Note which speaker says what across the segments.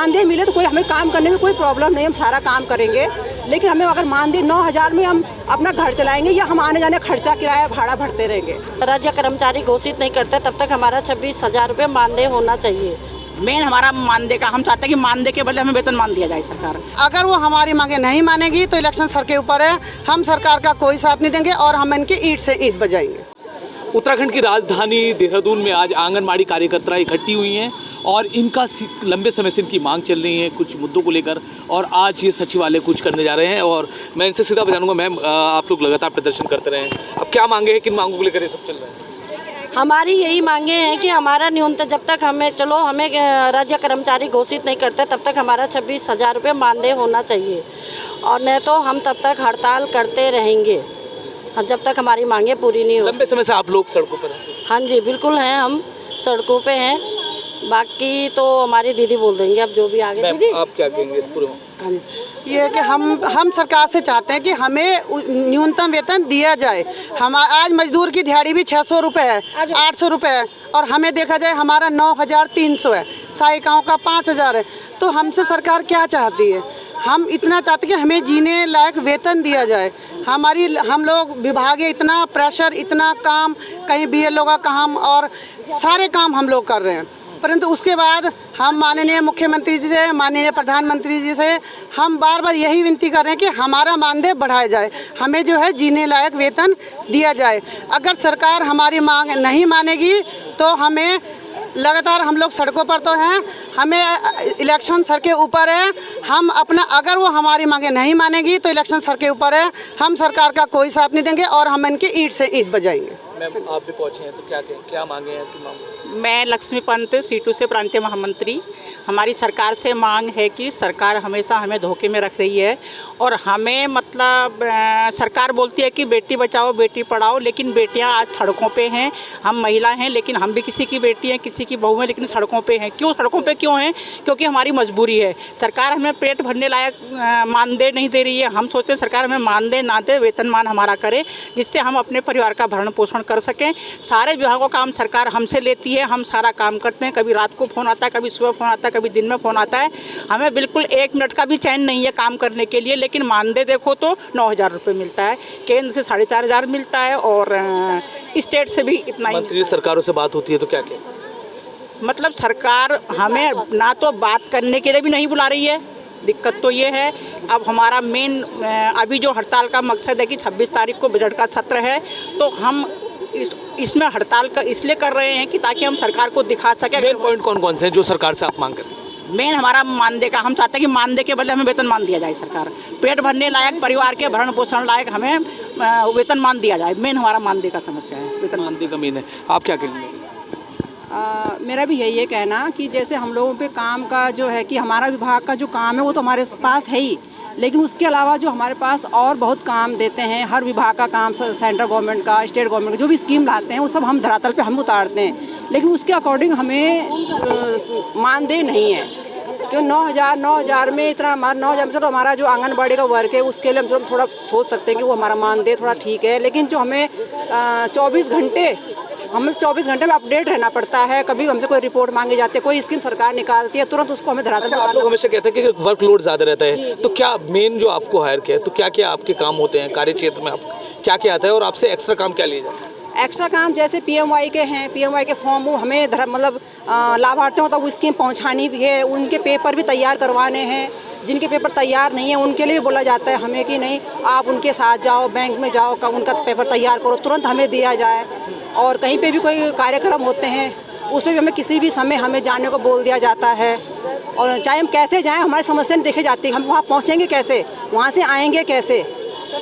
Speaker 1: मानदेय मिले तो कोई हमें काम करने में कोई प्रॉब्लम नहीं, हम सारा काम करेंगे। लेकिन हमें अगर मानदेय 9,000 में हम अपना घर चलाएंगे या हम आने जाने खर्चा किराया भाड़ा भरते रहेंगे।
Speaker 2: राज्य कर्मचारी घोषित नहीं करते तब तक हमारा 26,000 रुपये मानदेय होना चाहिए।
Speaker 3: मेन हमारा मानदेय का, हम चाहते हैं कि मानदेय के बदले हमें वेतन मान दिया जाए सरकार।
Speaker 4: अगर वो हमारी मांगे नहीं मानेगी तो इलेक्शन सर के ऊपर है, हम सरकार का कोई साथ नहीं देंगे और हम इनकी ईंट से ईंट बजाएंगे।
Speaker 5: उत्तराखंड की राजधानी देहरादून में आज आंगनबाड़ी कार्यकर्ता इकट्ठी हुई हैं और इनका लंबे समय से इनकी मांग चल रही है कुछ मुद्दों को लेकर, और आज ये सचिवालय कुछ करने जा रहे हैं। और मैं इनसे सीधा बजाऊंगा, मैम आप लोग लगातार प्रदर्शन करते रहे हैं, अब क्या मांगे हैं, किन मांगों को लेकर ये सब चल रहा है?
Speaker 2: हमारी यही मांगे हैं कि हमारा न्यूनतम जब तक हमें राज्य कर्मचारी घोषित नहीं करते तब तक हमारा 26,000 रुपये मानदेय होना चाहिए, और नहीं तो हम तब तक हड़ताल करते रहेंगे जब तक हमारी मांगे पूरी नहीं हो।
Speaker 5: लंबे समय से आप लोग सड़कों पर हैं?
Speaker 2: हाँ जी बिल्कुल हैं, हम सड़कों पे हैं, बाकी तो हमारी दीदी बोल देंगे अब जो भी आगे। दीदी
Speaker 5: आप क्या कहेंगे इस पूरे?
Speaker 4: ये है कि हम सरकार से चाहते हैं कि हमें न्यूनतम वेतन दिया जाए। हम आज मजदूर की दिहाड़ी भी 600 रुपये है, 800 रुपये है, और हमें देखा जाए हमारा 9,300 है, सहायिकाओं का 5,000 है। तो हमसे सरकार क्या चाहती है? हम इतना चाहते हैं कि हमें जीने लायक वेतन दिया जाए। हम लोग विभागीय इतना प्रेशर, इतना काम, कहीं BLO का काम और सारे काम हम लोग कर रहे हैं, परंतु उसके बाद हम माननीय मुख्यमंत्री जी से, माननीय प्रधानमंत्री जी से हम बार बार यही विनती कर रहे हैं कि हमारा मानदेय बढ़ाया जाए, हमें जो है जीने लायक वेतन दिया जाए। अगर सरकार हमारी मांग नहीं मानेगी तो हमें लगातार, हम लोग सड़कों पर तो हैं, हमें इलेक्शन सर के ऊपर है। हम अपना, अगर वो हमारी मांगे नहीं मानेगी तो इलेक्शन सर के ऊपर है, हम सरकार का कोई साथ नहीं देंगे और हम इनकी ईंट से ईंट बजाएंगे।
Speaker 5: मैम आप भी पहुंचे हैं तो क्या मांगे हैं आपकी मांग?
Speaker 3: मैं लक्ष्मी पंत, C2 से प्रांतीय महामंत्री। हमारी सरकार से मांग है कि सरकार हमेशा हमें धोखे में रख रही है, और हमें मतलब सरकार बोलती है कि बेटी बचाओ बेटी पढ़ाओ, लेकिन बेटियां आज सड़कों पे हैं। हम महिला हैं लेकिन हम भी किसी की बेटी हैं, किसी की बहू हैं, लेकिन सड़कों पे हैं। क्यों सड़कों पे क्यों हैं? क्योंकि हमारी मजबूरी है। सरकार हमें पेट भरने लायक मानदेय नहीं दे रही है। हम सोचते हैं सरकार हमें मानदेय ना दे, वेतनमान हमारा करे, जिससे हम अपने परिवार का भरण पोषण कर सकें। सारे विभागों का काम सरकार हमसे लेती है, हम सारा काम करते हैं। कभी रात को फ़ोन आता है, कभी सुबह फ़ोन आता है, कभी दिन में फ़ोन आता है। हमें बिल्कुल 1 मिनट का भी चैन नहीं है काम करने के लिए। लेकिन मानदेय देखो तो 9,000 रुपये मिलता है, केंद्र से 4,500 मिलता है, और स्टेट से भी इतना ही।
Speaker 5: मंत्री सरकारों से बात होती है तो क्या
Speaker 3: मतलब सरकार हमें ना तो बात करने के लिए भी नहीं बुला रही है। दिक्कत तो ये है। अब हमारा मेन अभी जो हड़ताल का मकसद है कि 26 तारीख को बजट का सत्र है, तो हम इसमें हड़ताल का इसलिए कर रहे हैं कि ताकि हम सरकार को दिखा सकें।
Speaker 5: मेन पॉइंट कौन कौन से हैं जो सरकार से आप मांग करते हैं?
Speaker 3: मेन हमारा मानदेय का, हम चाहते हैं कि मानदेय के बदले हमें वेतन मान दिया जाए सरकार। पेट भरने लायक, परिवार के भरण पोषण लायक हमें वेतन मान दिया जाए। मेन हमारा मानदेय का समस्या है, वेतन
Speaker 5: मानदेय का मेन है। आप क्या कहेंगे?
Speaker 1: मेरा भी यही है कहना कि जैसे हम लोगों पे काम का जो है कि हमारा विभाग का जो काम है वो तो हमारे पास है ही, लेकिन उसके अलावा जो हमारे पास और बहुत काम देते हैं, हर विभाग का काम, सेंट्रल गवर्नमेंट का, स्टेट गवर्नमेंट का जो भी स्कीम लाते हैं वो सब हम धरातल पे हम उतारते हैं, लेकिन उसके अकॉर्डिंग हमें मानदेय नहीं है। क्यों 9,000 में इतना, हमारा 9,000 में चलो हमारा जो आंगनबाड़ी का वर्क है उसके लिए हम थोड़ा सोच सकते हैं कि वो हमारा मानदेय थोड़ा ठीक है, लेकिन जो हमें 24 घंटे में अपडेट रहना पड़ता है। कभी हमसे कोई रिपोर्ट मांगी जाती है, कोई स्कीम सरकार निकालती है, तुरंत उसको हमें धरातल पे
Speaker 5: आप लोग हमेशा कहते हैं कि वर्कलोड ज़्यादा रहता है, तो क्या मेन जो आपको हायर किया है तो क्या क्या आपके काम होते हैं कार्य क्षेत्र में, आप क्या क्या आता है और आपसे एक्स्ट्रा काम क्या लिया जाता है?
Speaker 1: एक्स्ट्रा काम जैसे PMY के हैं, PMY के फॉर्म वो हमें मतलब लाभार्थियों तक वो स्कीम पहुंचानी भी है, उनके पेपर भी तैयार करवाने हैं। जिनके पेपर तैयार नहीं है उनके लिए बोला जाता है हमें कि नहीं आप उनके साथ जाओ, बैंक में जाओ, उनका पेपर तैयार करो, तुरंत हमें दिया जाए। और कहीं पे भी कोई कार्यक्रम होते हैं उस पर भी हमें किसी भी समय हमें जाने को बोल दिया जाता है, और चाहे हम कैसे जाएँ हमारी समस्या नहीं देखी जाती, हम वहाँ पहुँचेंगे कैसे, वहाँ से आएँगे कैसे,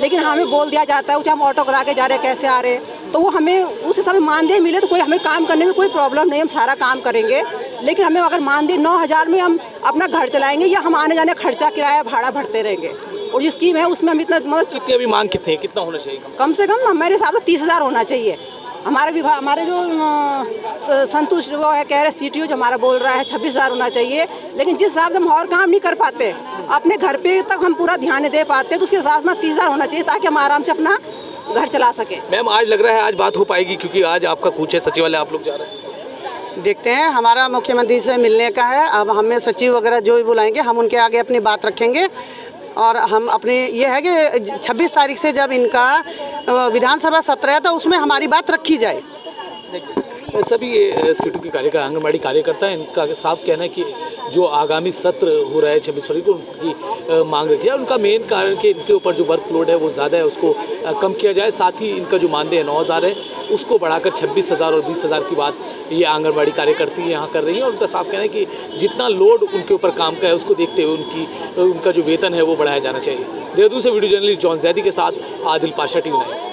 Speaker 1: लेकिन हमें बोल दिया जाता है चाहे हम ऑटो करा के जा रहे कैसे आ रहे, तो वो हमें उस हिसाब से मानदेय मिले तो कोई हमें काम करने में कोई प्रॉब्लम नहीं, हम सारा काम करेंगे। लेकिन हमें अगर मानदेय 9,000 में हम अपना घर चलाएंगे या हम आने जाने खर्चा किराया भाड़ा भरते रहेंगे, और जो स्कीम है उसमें हम इतना मतलब
Speaker 5: कितनी अभी मांग कितनी है, कितना होना चाहिए?
Speaker 1: कम से कम हमारे हिसाब से 30,000 होना चाहिए। हमारे विभाग, हमारे जो संतुष्ट वो है कह रहे CTO जो हमारा बोल रहा है 26,000 होना चाहिए, लेकिन जिस हिसाब से हम और काम नहीं कर पाते, अपने घर पे तक हम पूरा ध्यान दे पाते, तो उसके हिसाब से 30,000 होना चाहिए ताकि हम आराम से अपना घर चला सके।
Speaker 5: मैम आज लग रहा है आज बात हो पाएगी, क्योंकि आज आपका कूच है सचिवालय, आप लोग जा रहे हैं?
Speaker 4: देखते हैं, हमारा मुख्यमंत्री से मिलने का है। अब हमें सचिव वगैरह जो भी बुलाएंगे हम उनके आगे अपनी बात रखेंगे और हम अपने ये है कि 26 तारीख से जब इनका विधानसभा सत्र है तो उसमें हमारी बात रखी जाए।
Speaker 5: सभी सीटू के आंगनबाड़ी कार्यकर्ता हैं, इनका साफ कहना है कि जो आगामी सत्र हो रहा है 26 फरवरी को उनकी मांग रखी है। उनका मेन कारण कि इनके ऊपर जो वर्कलोड है वो ज़्यादा है, उसको कम किया जाए। साथ ही इनका जो मानदेय 9,000 है उसको बढ़ाकर 26,000 और 20,000 की बात ये आंगनबाड़ी कार्यकर्ती यहाँ कर रही हैं। और उनका साफ कहना है कि जितना लोड उनके ऊपर काम का है उसको देखते हुए उनका जो वेतन है वो बढ़ाया जाना चाहिए। देहरादून से वीडियो जर्नलिस्ट जॉन जैदी के साथ आदिल पाशा, TV9।